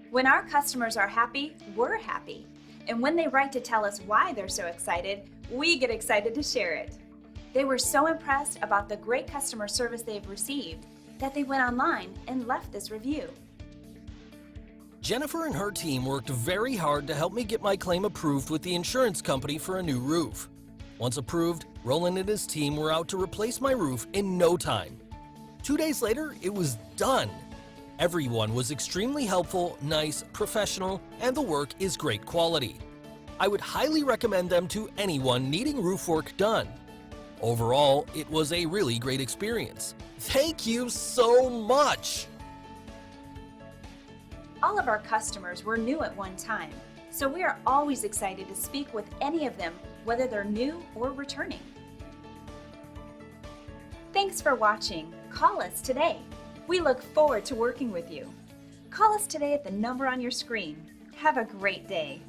When our customers are happy, we're happy. And when they write to tell us why they're so excited, we get excited to share it. They were so impressed about the great customer service they've received that they went online and left this review. Jennifer and her team worked very hard to help me get my claim approved with the insurance company for a new roof. Once approved, Rowland and his team were out to replace my roof in no time. 2 days later, it was done. Everyone was extremely helpful, nice, professional, and the work is great quality. I would highly recommend them to anyone needing roof work done. Overall, it was a really great experience. Thank you so much! All of our customers were new at one time, so we are always excited to speak with any of them, whether they're new or returning. Thanks for watching. Call us today. We look forward to working with you. Call us today at the number on your screen. Have a great day.